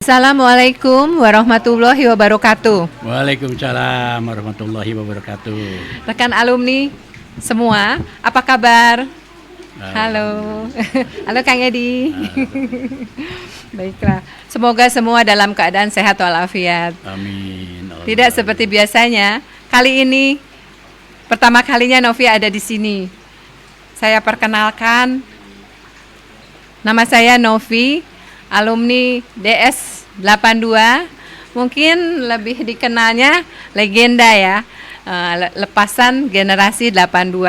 Assalamualaikum warahmatullahi wabarakatuh. Waalaikumsalam warahmatullahi wabarakatuh. Rekan alumni semua, apa kabar? Halo. Halo Kang Edi. Baiklah. Semoga semua dalam keadaan sehat walafiat. Amin. Tidak seperti biasanya. Kali ini pertama kalinya Novi ada di sini. Saya perkenalkan, nama saya Novi, alumni DS 82, mungkin lebih dikenalnya legenda ya, lepasan generasi 82.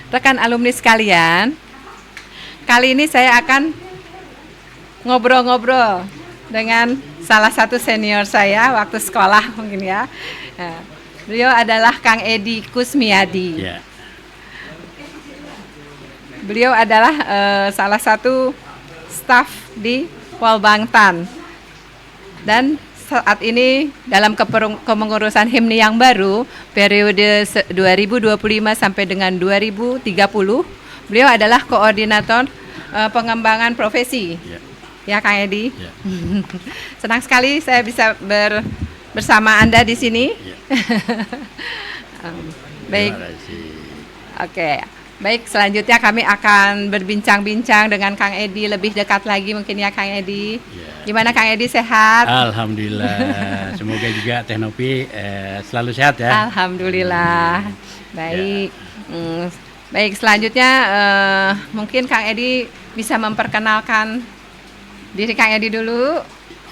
Rekan alumni sekalian, kali ini saya akan ngobrol-ngobrol dengan salah satu senior saya waktu sekolah mungkin ya. Beliau adalah Kang Edi Kusmiadi. Ya. Beliau adalah salah satu staf di Polbangtan, dan saat ini dalam kepengurusan HIMNI yang baru periode 2025 sampai dengan 2030, beliau adalah koordinator pengembangan profesi. Ya Kang Edi. Ya. Senang sekali saya bisa bersama Anda di sini. Ya. Baik. Terima kasih. Oke. Baik, selanjutnya kami akan berbincang-bincang dengan Kang Edi lebih dekat lagi mungkin ya Kang Edi. Ya. Gimana Kang Edi, sehat? Alhamdulillah. Semoga juga Teh Novi selalu sehat ya. Alhamdulillah. Baik. Baik, selanjutnya mungkin Kang Edi bisa memperkenalkan diri Kang Edi dulu.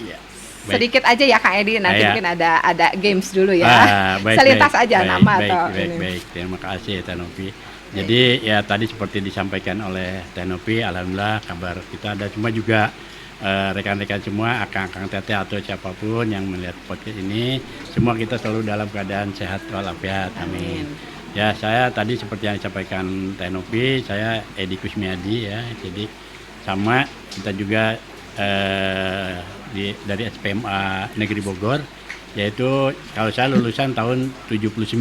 Ya. Sedikit aja ya Kang Edi, nanti Ya. mungkin ada games dulu ya. Baik, Selintas aja baik, nama baik, atau baik, ini. baik. Terima kasih Teh Novi. Jadi ya tadi seperti disampaikan oleh Teh Novi, alhamdulillah kabar kita ada, cuma juga rekan-rekan semua, akang-akang teteh atau siapapun yang melihat podcast ini, semua kita selalu dalam keadaan sehat walafiat. Amin. Ya, saya tadi seperti yang disampaikan Teh Novi, saya Edi Kusmiadi ya. Jadi sama kita juga dari SPMA Negeri Bogor, yaitu kalau saya lulusan tahun 79.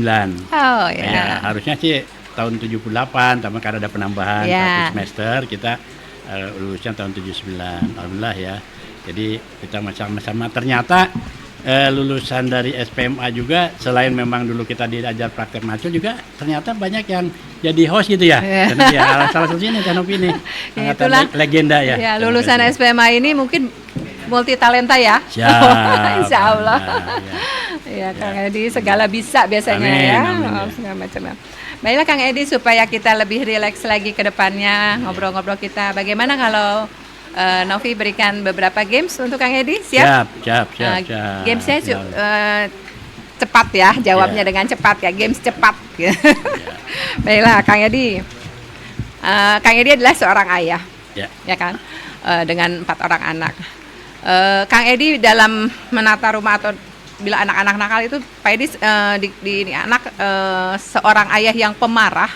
Oh Ya, ya. harusnya sih tahun 78, tapi karena ada penambahan Ya. 1 semester, kita lulusnya tahun 79. Alhamdulillah ya. Jadi kita sama-sama ternyata lulusan dari SPMA juga, selain memang dulu kita diajar praktek maco, juga ternyata banyak yang jadi host gitu ya. Ya. Dan ya salah satunya nih Tanopi nih. Ya, Angkatan itulah. legenda ya. Ya, lulusan SPMA ini mungkin multi talenta ya. Siap. Insya Allah. Ya. Ya, Kang Edi segala bisa biasanya Amin, ya. amin, ya. Segala macam. Baiklah Kang Edi, supaya kita lebih rileks lagi ke depannya ngobrol-ngobrol kita. Bagaimana kalau Novi berikan beberapa games untuk Kang Edi? Siap? Siap. Gamesnya Siap. cepat ya, jawabnya Ya. dengan cepat ya, games cepat. Baiklah Kang Edi. Kang Edi adalah seorang ayah, ya kan, dengan 4 orang anak. Kang Edi dalam menata rumah atau bila anak-anak nakal itu, Pak Edi di anak seorang ayah yang pemarah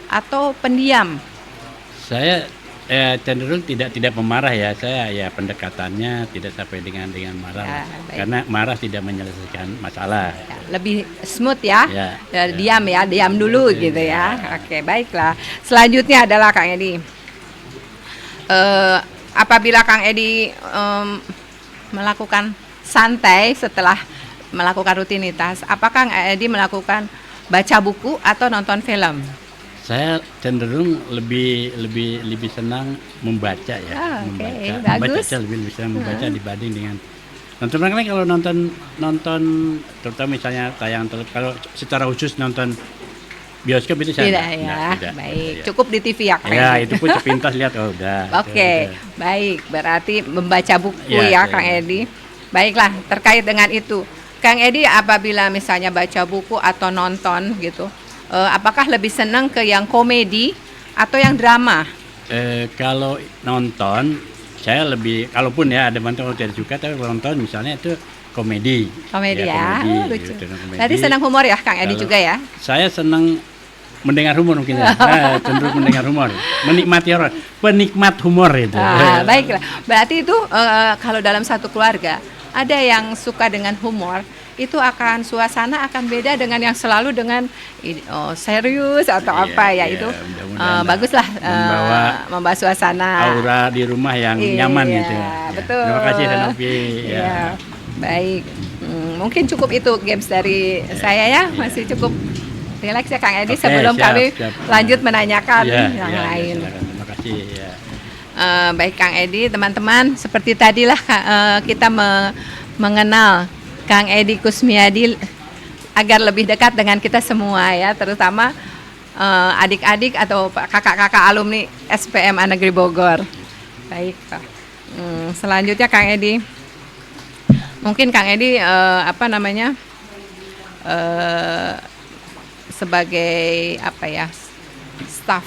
atau pendiam? Saya cenderung tidak pemarah ya. Saya ya pendekatannya tidak sampai dengan marah. Ya, baik. Karena marah tidak menyelesaikan masalah. Ya, lebih smooth ya, Ya. diam dulu gitu ya. Oke, baiklah. Selanjutnya adalah Kang Edi. Apabila Kang Edi melakukan santai setelah melakukan rutinitas, apakah Kang Edi melakukan baca buku atau nonton film? Saya cenderung lebih senang membaca ya. Oke, Membaca bagus. saya lebih senang membaca dibanding dengan nonton. Karena kalau nonton terutama misalnya tayangan, kalau secara khusus nonton bioskop itu saya Tidak enggak, ya, baik. Ya. Cukup di TV ya Kang Ya, Edi? itu pun sepintas lihat, oh udah. Oke, Udah. baik. Berarti membaca buku ya Ya, Kang ya. Edi. Baiklah, terkait dengan itu, Kang Edi apabila misalnya baca buku atau nonton gitu, apakah lebih senang ke yang komedi atau yang drama? Kalau nonton, saya lebih, kalaupun ya ada mantan tidak suka, tapi kalau nonton misalnya itu komedi. Komedi ya, komedi, lucu. gitu, komedi. Berarti senang humor ya Kang Edi Kalau juga ya? Saya senang mendengar humor mungkin ya. Cenderung mendengar humor, menikmati penikmat humor itu. Baiklah. Berarti itu kalau dalam satu keluarga, ada yang suka dengan humor, itu akan suasana akan beda dengan yang selalu dengan serius atau apa ya, itu baguslah membawa suasana aura di rumah yang nyaman gitu. Betul. Terima kasih Henopi. Baik, mungkin cukup itu games dari saya ya, masih cukup rileks ya Kang Edi. Sebelum kami lanjut menanyakan yang lain. Terima kasih. Baik Kang Edi, teman-teman, seperti tadilah kita mengenal Kang Edi Kusmiadi agar lebih dekat dengan kita semua ya, terutama adik-adik atau kakak-kakak alumni SPMA Negeri Bogor. Baik, selanjutnya Kang Edi, mungkin Kang Edi sebagai staf,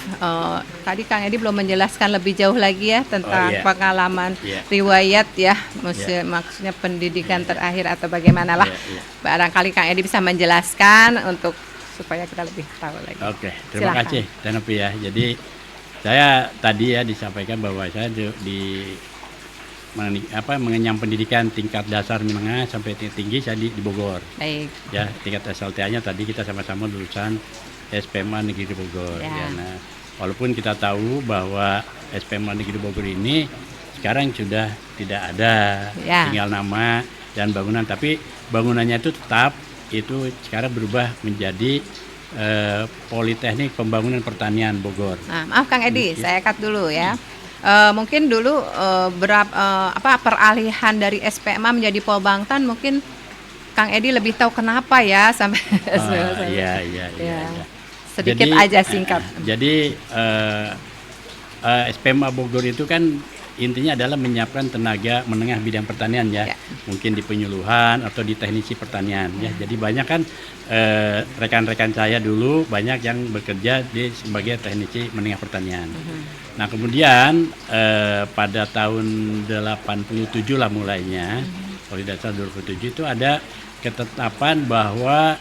tadi Kang Edi belum menjelaskan lebih jauh lagi ya tentang pengalaman riwayat ya, maksudnya pendidikan terakhir atau bagaimana lah. Barangkali Kang Edi bisa menjelaskan untuk supaya kita lebih tahu lagi. Oke, terima kasih Tenopi ya. Jadi saya tadi ya disampaikan bahwa saya mengenyam pendidikan tingkat dasar menengah sampai tinggi saya di Bogor. Baik. Ya, tingkat SLTA-nya tadi kita sama-sama lulusan SPMA Negeri Bogor. Ya, nah, walaupun kita tahu bahwa SPMA Negeri Bogor ini sekarang sudah tidak ada, tinggal nama dan bangunan, tapi bangunannya itu tetap itu sekarang berubah menjadi Politeknik Pembangunan Pertanian Bogor. Nah, maaf Kang Edi, saya cut dulu ya. Mungkin dulu peralihan dari SPMA menjadi Polbangtan, mungkin Kang Edi lebih tahu kenapa ya sampai Iya. Sedikit jadi, aja singkat. Jadi SPMA Bogor itu kan intinya adalah menyiapkan tenaga menengah bidang pertanian ya. Mungkin di penyuluhan atau di teknisi pertanian ya. Jadi banyak kan rekan-rekan saya dulu banyak yang bekerja sebagai teknisi menengah pertanian. Nah kemudian pada tahun 87 lah mulainya, kalau tidak salah 2007 itu ada ketetapan bahwa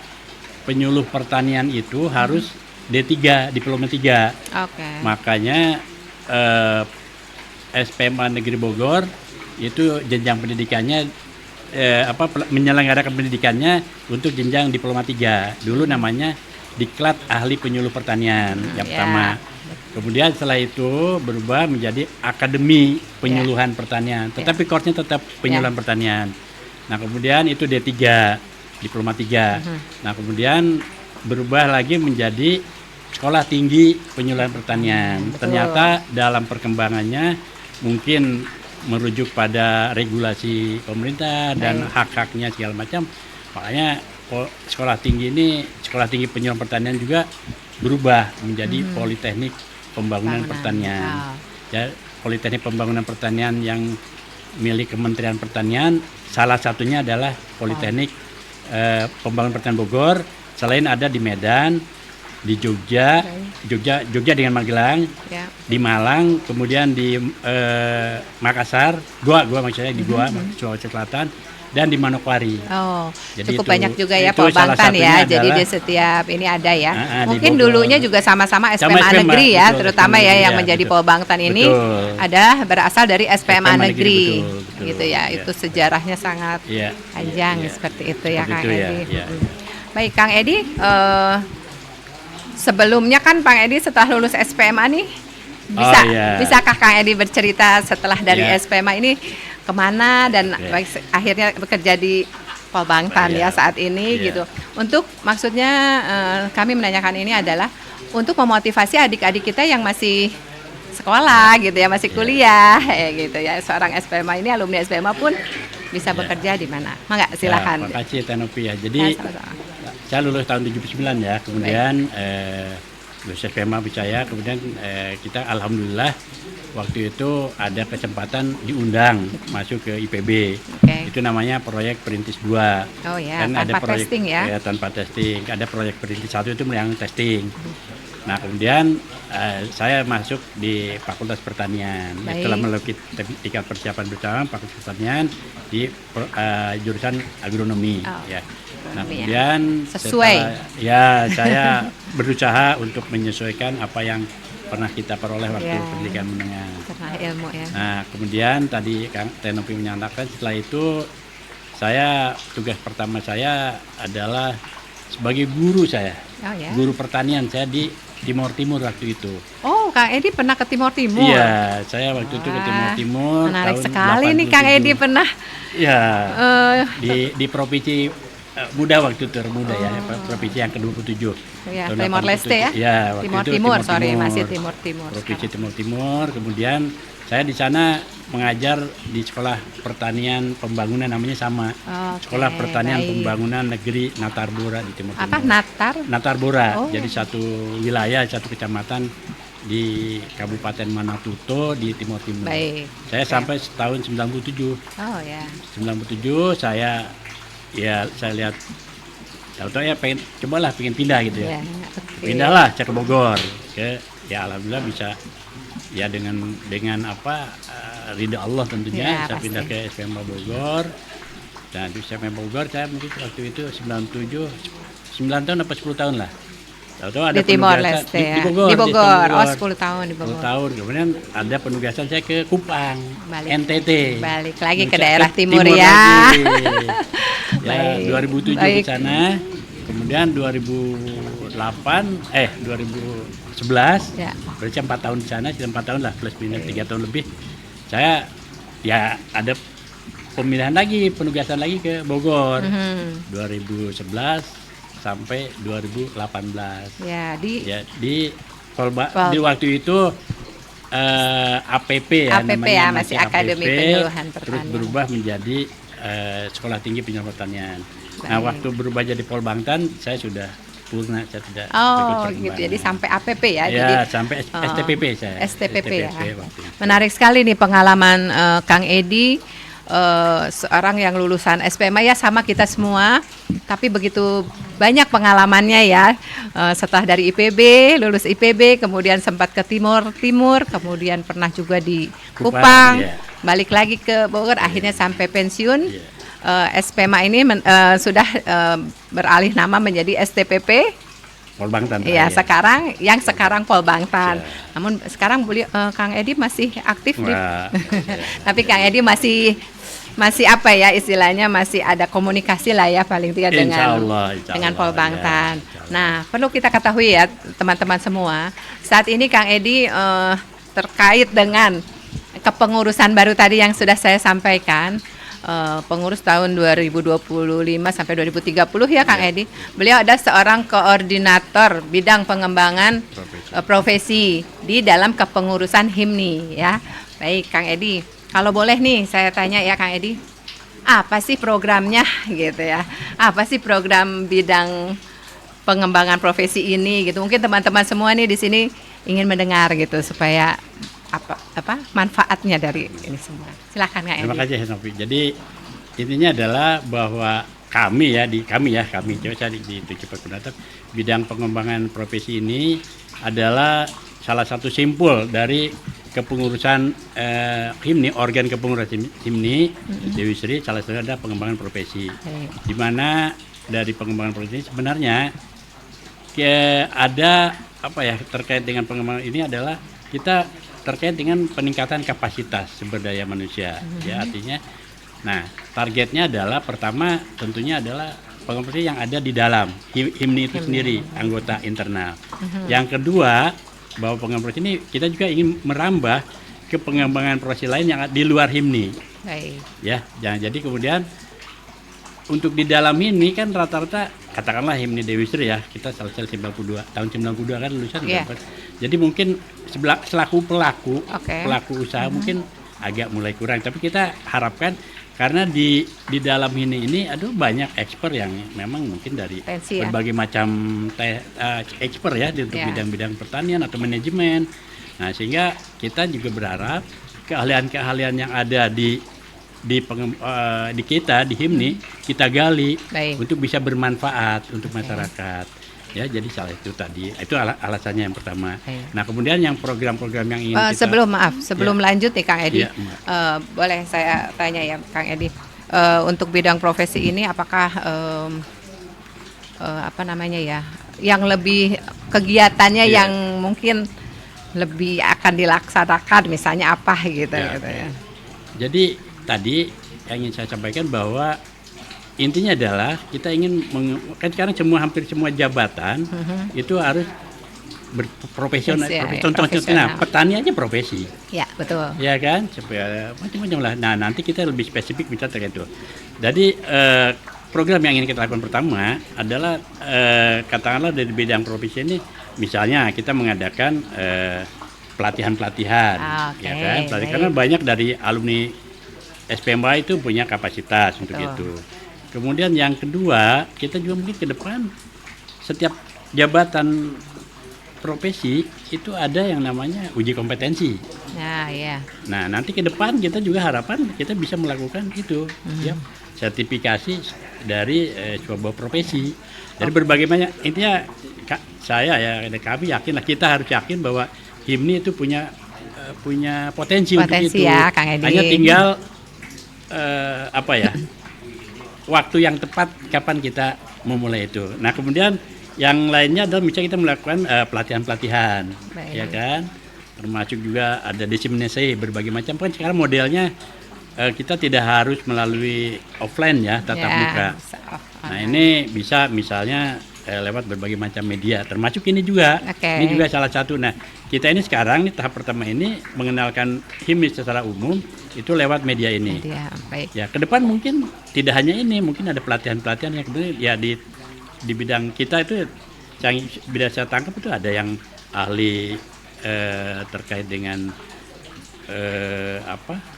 penyuluh pertanian itu harus D3, diploma 3. Makanya SPMA Negeri Bogor itu jenjang pendidikannya menyelenggarakan pendidikannya untuk jenjang diploma 3. Dulu namanya Diklat Ahli Penyuluh Pertanian yang pertama. Kemudian setelah itu berubah menjadi Akademi Penyuluhan Pertanian, tetapi course-nya tetap penyuluhan pertanian. Nah, kemudian itu D3, diploma 3. Nah, kemudian berubah lagi menjadi Sekolah Tinggi Penyuluhan Pertanian. Ternyata dalam perkembangannya mungkin merujuk pada regulasi pemerintah dan hak-haknya segala macam. Makanya Sekolah Tinggi Penyuluhan Pertanian juga berubah menjadi Politeknik Pembangunan Pertanian. Ya, Politeknik Pembangunan Pertanian yang milik Kementerian Pertanian, salah satunya adalah Politeknik Pembangunan Pertanian Bogor. Selain ada di Medan, di Jogja dengan Magelang, di Malang, kemudian di Makassar, Goa maksudnya di Goa, Sulawesi Selatan, dan di Manokwari. Jadi cukup banyak juga ya Polbangtan ya. Jadi di setiap ini ada ya. Mungkin dulunya juga sama-sama SPMA Negeri ya, terutama ya yang menjadi Polbangtan ini ada berasal dari SPMA Negeri, gitu ya. Itu sejarahnya sangat panjang seperti itu ya Kang Edi. Baik Kang Edi, sebelumnya kan Kang Edi setelah lulus SPMA nih, bisakah Kang Edi bercerita setelah dari SPMA ini kemana dan akhirnya bekerja di Polbangtan ya saat ini gitu. Untuk maksudnya kami menanyakan ini adalah untuk memotivasi adik-adik kita yang masih sekolah gitu ya, masih kuliah gitu ya. Seorang SPMA ini, alumni SPMA pun bisa bekerja di mana. Mangga silakan. Terima kasih Tenopi ya. Jadi saya lulus tahun 79 ya, kemudian lulus SPMA saya, kemudian kita alhamdulillah waktu itu ada kesempatan diundang masuk ke IPB. Itu namanya proyek Perintis 2. Kan tanpa ada proyek testing ya? Tanpa testing. Ada proyek Perintis 1 itu yang testing. Nah, kemudian saya masuk di Fakultas Pertanian. Setelah melalui tingkat persiapan bersama Fakultas Pertanian di jurusan agronomi ya. Nah, kemudian saya berusaha untuk menyesuaikan apa yang pernah kita peroleh waktu pendidikan menengah. Ilmu ya. Nah, kemudian tadi Kang Tenopi menyatakan setelah itu tugas pertama saya adalah sebagai guru saya. Oh ya. Guru pertanian saya di Timur Timur waktu itu. Oh, Kang Edi pernah ke Timur Timur. Iya, saya waktu itu ke Timur Timur. Menarik tahun sekali nih Kang 87. Edi pernah. Iya. eh, Di provinsi muda waktu itu termuda ya, provinsi yang ke-27. ya, Tahun Timor 87. Leste ya. Iya, waktu Timur itu Timur, Timur sorry Timur. masih Timur Timur. Provinsi Timur Timur. Kemudian saya di sana mengajar di sekolah pertanian pembangunan namanya sama. Oke, Sekolah Pertanian baik. Pembangunan Negeri Natarbora di Timur Apa Timur. Natar? Natarbora. Oh. Jadi satu wilayah, satu kecamatan di Kabupaten Manatuto di Timur Timur. Baik. Saya sampai tahun 97. Oh ya. 97 saya lihat tahu-tahu ya pengen pindah gitu ya. Ya, oke. Pindahlah saya ke Bogor. Ya alhamdulillah bisa ya dengan ridha Allah tentunya Ya, saya pasti. pindah ke SPM Bogor. Dan di SPM Bogor saya mungkin waktu itu 97 9 tahun apa 10 tahun lah. Tahu-tahu ada Di Timor penugasan Leste ya. di Bogor. Di Bogor. Oh, 10 10 tahun di Bogor. tahun. Kemudian ada penugasan saya ke Kupang, Balik. NTT. Balik lagi ke Nusa- daerah timur lagi. ya. Ya, Baik. 2007 Baik. ke sana. Kemudian 2011 Ya. berarti 4 tahun di sana, 4 tahun lah plus minus 3 tahun lebih. Saya ya ada pemilihan lagi, penugasan lagi ke Bogor. Mhm. 2011 sampai 2018. Ya, di Ya di Polba, Pol- di waktu itu APP ya, APP namanya ya, masih Akademi Penyuluhan terus Pertanian. berubah menjadi Sekolah Tinggi Penyuluhan Pertanian. Nah, Baik. waktu berubah jadi Polbangtan, saya sudah purna, saya tidak ikut Oh perkembangan. gitu, jadi sampai APP ya. Ya, Jadi sampai Oh, STPP saya. STPP ya. waktu itu. Menarik sekali nih pengalaman Kang Edi, seorang yang lulusan SPMA ya sama kita semua, tapi begitu banyak pengalamannya ya. Setelah dari IPB, lulus IPB, kemudian sempat ke Timur, kemudian pernah juga di Kupang, Iya. balik lagi ke Bogor, akhirnya sampai pensiun. Iya. SPMA ini sudah beralih nama menjadi STPP. Polbangtan. Iya, terakhir. sekarang Polbangtan. Ya. Namun sekarang Kang Edi masih aktif di Wah, tapi Kang Edi masih apa ya istilahnya, masih ada komunikasi lah ya paling tidak Insya dengan Allah, Polbangtan. ya, insya Allah. Nah, perlu kita ketahui ya teman-teman semua, saat ini Kang Edi terkait dengan kepengurusan baru tadi yang sudah saya sampaikan, pengurus tahun 2025 sampai 2030 ya Kang Edi. Beliau ada seorang koordinator bidang pengembangan profesi di dalam kepengurusan HIMNI ya. Baik Kang Edi, kalau boleh nih saya tanya ya Kang Edi, apa sih programnya gitu ya? Apa sih program bidang pengembangan profesi ini gitu? Mungkin teman-teman semua nih di sini ingin mendengar gitu supaya apa manfaatnya dari ini semua. Silakan Kang Edi. Terima kasih Novi. Jadi intinya adalah bahwa kami coba saya di Tujuh Koordinator bidang pengembangan profesi ini adalah salah satu simpul dari kepengurusan HIMNI, organ kepengurusan HIMNI Dewi Sri. Salah satunya ada pengembangan profesi, di mana dari pengembangan profesi sebenarnya ada terkait dengan pengembangan ini adalah kita terkait dengan peningkatan kapasitas sumber daya manusia. Ya, artinya, nah targetnya adalah pertama tentunya adalah pengembangan yang ada di dalam HIMNI itu sendiri, anggota internal. Yang kedua, bahwa pengembangan ini kita juga ingin merambah ke pengembangan profesi lain yang di luar HIMNI. Baik. Ya, jadi kemudian untuk di dalam ini kan rata-rata katakanlah HIMNI Dewi Sri ya, kita selesai tahun 92 kan lulusan. Yeah. Jadi mungkin selaku pelaku usaha mungkin agak mulai kurang, tapi kita harapkan karena di dalam ini banyak expert yang memang mungkin dari berbagai macam expert ya untuk bidang-bidang pertanian atau manajemen. Nah, sehingga kita juga berharap keahlian-keahlian yang ada di kita di HIMNI kita gali untuk bisa bermanfaat untuk masyarakat. Ya, jadi salah itu tadi itu alasannya yang pertama. Nah, kemudian yang program-program yang ingin kita sebelum lanjut nih Kang Edi, boleh saya tanya ya Kang Edi, untuk bidang profesi ini apakah yang lebih kegiatannya yang mungkin lebih akan dilaksanakan misalnya apa gitu ya. Jadi tadi yang ingin saya sampaikan bahwa intinya adalah kita ingin kan sekarang hampir semua jabatan itu harus berprofesional. Nah, petani aja profesi. Ya, betul. Ya kan, supaya macam-macam lah. Nah, nanti kita lebih spesifik misalnya terkait itu. Jadi program yang ingin kita lakukan pertama adalah katakanlah dari bidang profesi ini, misalnya kita mengadakan pelatihan-pelatihan, ya kan? Karena banyak dari alumni SPMA itu punya kapasitas untuk itu. Kemudian yang kedua, kita juga mungkin ke depan setiap jabatan profesi itu ada yang namanya uji kompetensi. Nah, ya. Nah, nanti ke depan kita juga harapan kita bisa melakukan itu, ya, sertifikasi dari sebuah profesi. Dari berbagai banyak, intinya saya ya, kami yakin lah, kita harus yakin bahwa HIMNI itu punya potensi untuk itu. Ya, Kang Edi. Hanya tinggal waktu yang tepat kapan kita memulai itu. Nah, kemudian yang lainnya adalah misalnya kita melakukan pelatihan-pelatihan, ya kan, termasuk juga ada diseminasi berbagai macam. Kan sekarang modelnya kita tidak harus melalui offline ya, tatap muka. Nah, ini bisa misalnya lewat berbagai macam media, termasuk ini juga. Ini juga salah satu. Nah, kita ini sekarang tahap pertama ini mengenalkan HIMNI secara umum itu lewat media ini. Ya, ke depan mungkin tidak hanya ini, mungkin ada pelatihan-pelatihan yang kemudian ya di bidang kita itu yang bisa saya tangkap itu ada yang ahli terkait dengan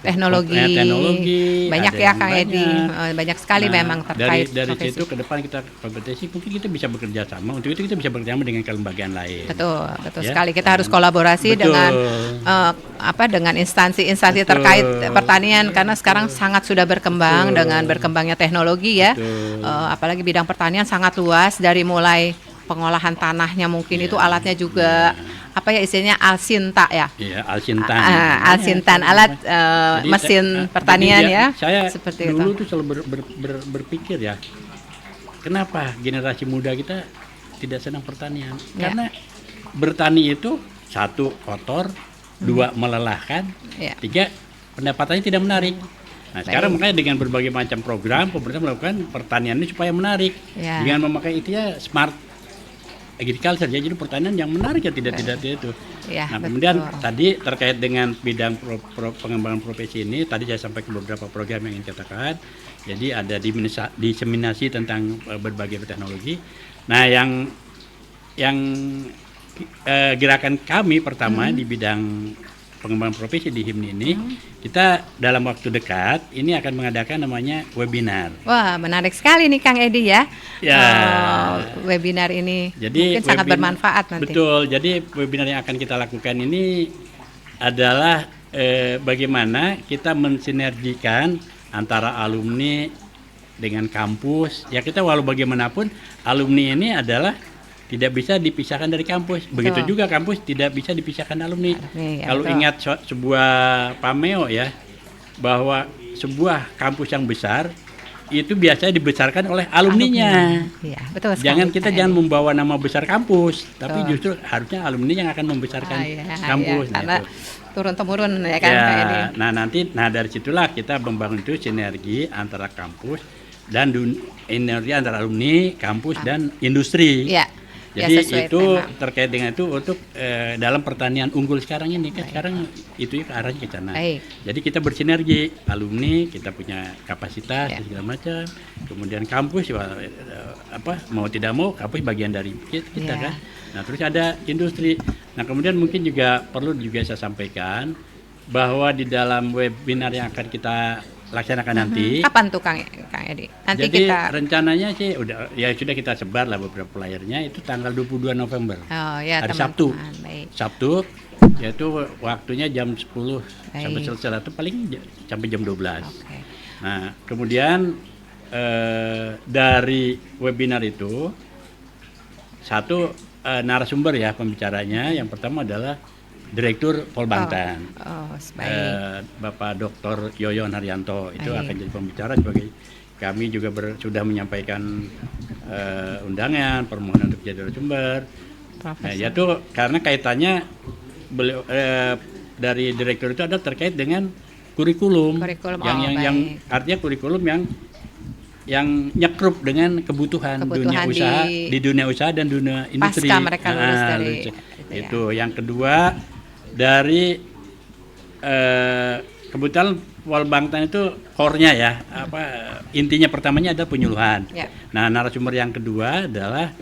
teknologi banyak ya Kang Edi, banyak sekali memang terkait dari situ ke depan kita kompetensi mungkin kita bisa bekerja sama, untuk itu kita bisa bekerja sama dengan kelembagaan lain. Betul ya? Sekali kita harus kolaborasi dengan dengan instansi-instansi terkait pertanian, karena sekarang sangat sudah berkembang dengan berkembangnya teknologi ya. Apalagi bidang pertanian sangat luas, dari mulai pengolahan tanahnya mungkin itu alatnya juga istilahnya alsinta ya. Iya, alsintan. Alsintan, alat mesin pertanian ya. Saya seperti dulu tuh selalu berpikir ya, kenapa generasi muda kita tidak senang pertanian? Karena bertani itu satu kotor, dua melelahkan, tiga pendapatannya tidak menarik. Nah, sekarang makanya dengan berbagai macam program pemerintah melakukan pertanian ini supaya menarik dengan memakai itu ya smart agriculture, jadi pertanian yang menarik ya, tidak itu. Nah, kemudian tadi terkait dengan bidang pengembangan profesi ini, tadi saya sampaikan beberapa program yang ingin katakan. Jadi ada diseminasi tentang berbagai teknologi. Nah, yang gerakan kami pertama di bidang pengembangan profesi di HIMNI ini, kita dalam waktu dekat ini akan mengadakan namanya webinar. Wah, menarik sekali nih Kang Edi ya. Webinar ini mungkin sangat bermanfaat nanti. Betul, jadi webinar yang akan kita lakukan ini adalah bagaimana kita mensinergikan antara alumni dengan kampus. Ya, kita walau bagaimanapun alumni ini adalah tidak bisa dipisahkan dari kampus. Begitu juga kampus tidak bisa dipisahkan alumni. Kalau ingat sebuah pameo ya, bahwa sebuah kampus yang besar itu biasanya dibesarkan oleh alumninya. Iya, betul sekali. Jangan membawa nama besar kampus, tapi justru harusnya alumni yang akan membesarkan kampus. Karena turun-temurun ya kan. Nah, dari situlah kita membangun itu sinergi antara kampus dan sinergi antara alumni, kampus dan industri. Jadi itu terkait dengan itu untuk dalam pertanian unggul sekarang ini kan sekarang itu ke arahnya ke sana. Jadi kita bersinergi, alumni kita punya kapasitas segala macam, kemudian kampus mau tidak mau kampus bagian dari kita kan. Nah, terus ada industri. Nah, kemudian mungkin juga perlu saya sampaikan bahwa di dalam webinar yang akan kita laksanakan nanti. Kapan tuh Kang Edi? Nanti jadi kita rencananya sih sudah kita sebar lah beberapa flyernya, itu tanggal 22 November. Hari Sabtu. Sabtu yaitu waktunya jam 10 sampai selesai itu paling sampai jam 12. Nah, kemudian dari webinar itu satu narasumber ya pembicaranya. Yang pertama adalah Direktur Polbantan, Bapak Dr. Yoyon Haryanto, itu akan jadi pembicara. Sebagai kami juga sudah menyampaikan undangan permohonan untuk jadi narasumber. Nah, yaitu karena kaitannya beliau dari direktur itu ada terkait dengan kurikulum yang artinya kurikulum yang yang nyekrup dengan kebutuhan dunia usaha di dunia usaha dan dunia industri. Pasca mereka lulus dari itu. Yang kedua dari kebetulan Polbangtan itu core-nya ya, intinya pertamanya adalah penyuluhan. Ya. Nah, narasumber yang kedua adalah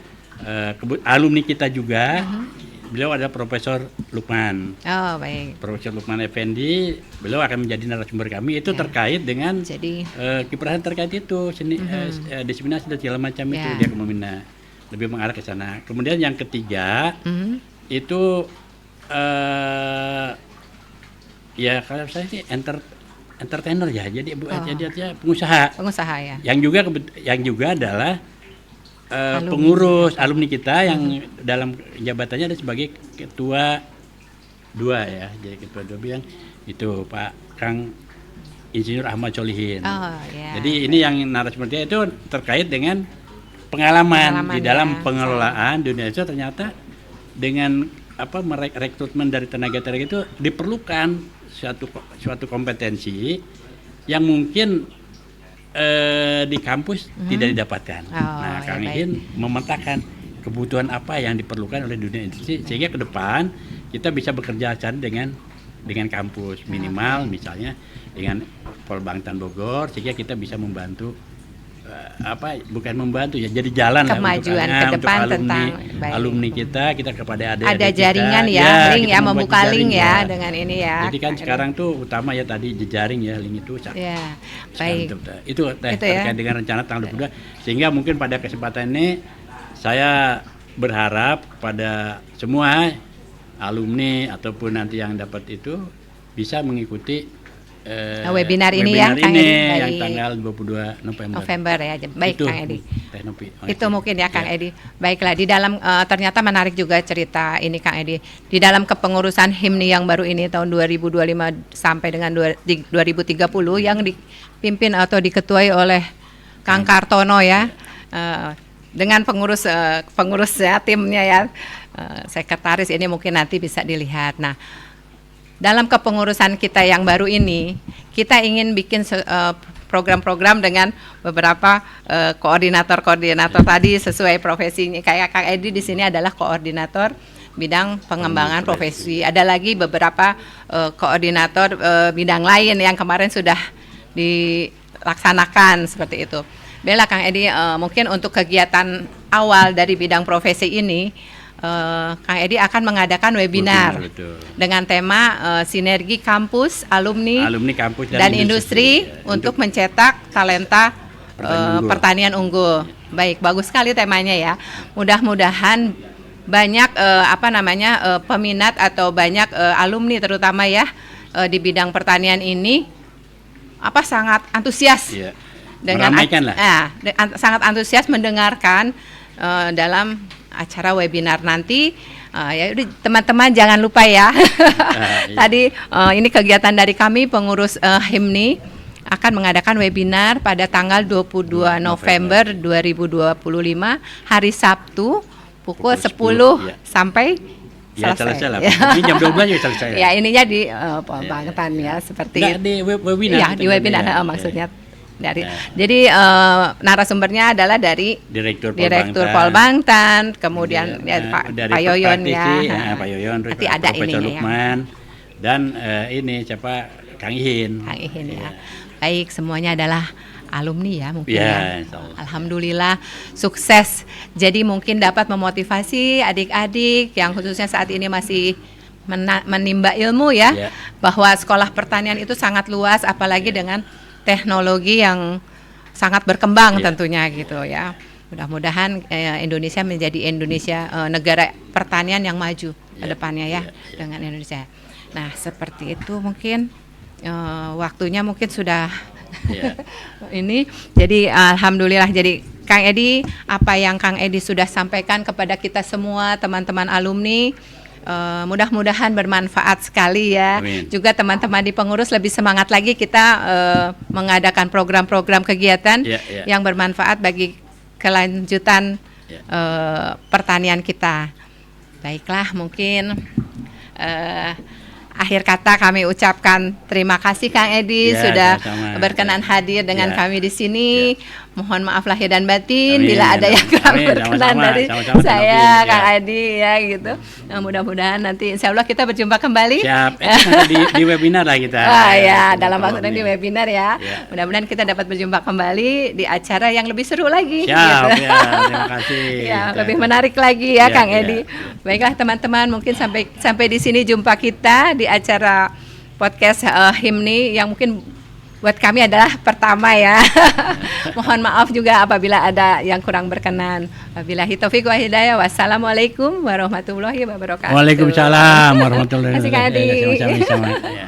alumni kita juga. Beliau adalah Profesor Lukman. Oh, baik. Profesor Lukman Effendi, beliau akan menjadi narasumber kami. Itu terkait dengan kiprahnya terkait itu diseminasi dan segala macam itu dia membina, lebih mengarah ke sana. Kemudian yang ketiga itu ya kalau saya sih entertainer ya, jadi jadi pengusaha ya. Yang juga adalah pengurus alumni kita yang dalam jabatannya ada sebagai ketua 2 ya, jadi ketua 2 bilang itu Pak Kang Insinyur Ahmad Solihin. Jadi ini yang narasumbernya itu terkait dengan pengalaman di dalam pengelolaan dunia itu. Ternyata dengan rekrutmen dari tenaga itu diperlukan suatu kompetensi yang mungkin di kampus tidak didapatkan. Kang Ihin memetakan kebutuhan apa yang diperlukan oleh dunia industri sehingga ke depan kita bisa bekerja sama dengan kampus minimal misalnya dengan Polbangtan Bogor sehingga kita bisa membantu bukan membantu ya, jadi jalan kemajuan lah ke depan untuk alumni kita kepada adik-adik ada jaringan kita, link ya, membuka link ya dengan ini ya. Jadi kan sekarang tuh utama ya tadi jejaring ya, link itu baik. Itu terkait dengan rencana tanggal 22 sehingga mungkin pada kesempatan ini saya berharap pada semua alumni ataupun nanti yang dapat itu bisa mengikuti webinar ini ya, Kang Edi, yang tanggal 22 November ya. Baik itu, Kang Edi. Itu mungkin ya Kang Edi. Baiklah, di dalam ternyata menarik juga cerita ini Kang Edi. Di dalam kepengurusan HIMNI yang baru ini tahun 2025 sampai dengan 2030 yang dipimpin atau diketuai oleh Kang Kartono ya. Dengan pengurus ya, timnya ya. Sekretaris ini mungkin nanti bisa dilihat. Nah, dalam kepengurusan kita yang baru ini, kita ingin bikin program-program dengan beberapa koordinator-koordinator tadi sesuai profesinya. Kayak Kang Edi di sini adalah koordinator bidang pengembangan profesi. Ada lagi beberapa koordinator bidang lain yang kemarin sudah dilaksanakan seperti itu. Bella, Kang Edi, mungkin untuk kegiatan awal dari bidang profesi ini, Kang Edi akan mengadakan webinar dengan tema sinergi kampus, alumni kampus dan industri untuk mencetak talenta pertanian unggul. Baik, bagus sekali temanya ya. Mudah-mudahan banyak peminat atau banyak alumni terutama ya di bidang pertanian ini sangat antusias dengan sangat antusias mendengarkan dalam acara webinar nanti. Ya udah teman-teman jangan lupa ya. Tadi ini kegiatan dari kami pengurus HIMNI akan mengadakan webinar pada tanggal 22 November 2025 hari Sabtu pukul 10 sampai selesai. Lah. Ini jam 12 ya selesai. Ya ininya di Polbangtan ya seperti di webinar. Ya, di webinar maksudnya. Jadi narasumbernya adalah dari Direktur Polbangtan, kemudian Pak Yoyon ya. Pak Yoyon, nanti ada Profesor Lukman dan ini siapa Kang Ihin. Kang Ihin ya. Baik, semuanya adalah alumni ya mungkin ya. Alhamdulillah sukses. Jadi mungkin dapat memotivasi adik-adik yang khususnya saat ini masih menimba ilmu ya, bahwa sekolah pertanian itu sangat luas apalagi dengan teknologi yang sangat berkembang tentunya gitu ya. Mudah-mudahan Indonesia menjadi negara pertanian yang maju ke depannya ya dengan Indonesia. Nah, seperti itu mungkin waktunya mungkin sudah ini. Jadi alhamdulillah, jadi Kang Edi, apa yang Kang Edi sudah sampaikan kepada kita semua teman-teman alumni, mudah-mudahan bermanfaat sekali ya. Amin. Juga teman-teman di pengurus lebih semangat lagi kita mengadakan program-program kegiatan yang bermanfaat bagi kelanjutan pertanian kita. Baiklah, mungkin akhir kata kami ucapkan terima kasih Kang Edi sudah berkenan hadir dengan kami di sini. Mohon maaf lahir dan batin Amin. bila ada yang kurang Amin. berkenan Sama-sama. dari Sama-sama, saya, Tanopi. Kang Ya. Edi ya gitu. Nah, mudah-mudahan nanti insya Allah kita berjumpa kembali. Siap. Nanti di webinar lah kita. Ya, dalam Kalau maksudnya ini. di webinar ya. Ya. Mudah-mudahan kita dapat berjumpa kembali di acara yang lebih seru lagi. Siap. gitu. Ya, terima kasih. Ya, lebih menarik lagi ya, Ya, Kang ya. Edi. Baiklah teman-teman, mungkin sampai di sini jumpa kita di acara podcast Himni yang mungkin buat kami adalah pertama ya. Mohon maaf juga apabila ada yang kurang berkenan. Wabillahi taufiq wa hidayah. Wassalamualaikum warahmatullahi wabarakatuh. Waalaikumsalam warahmatullahi Terima kasih, Kang wabarakatuh. Edi. Ya, sama-sama. Ya.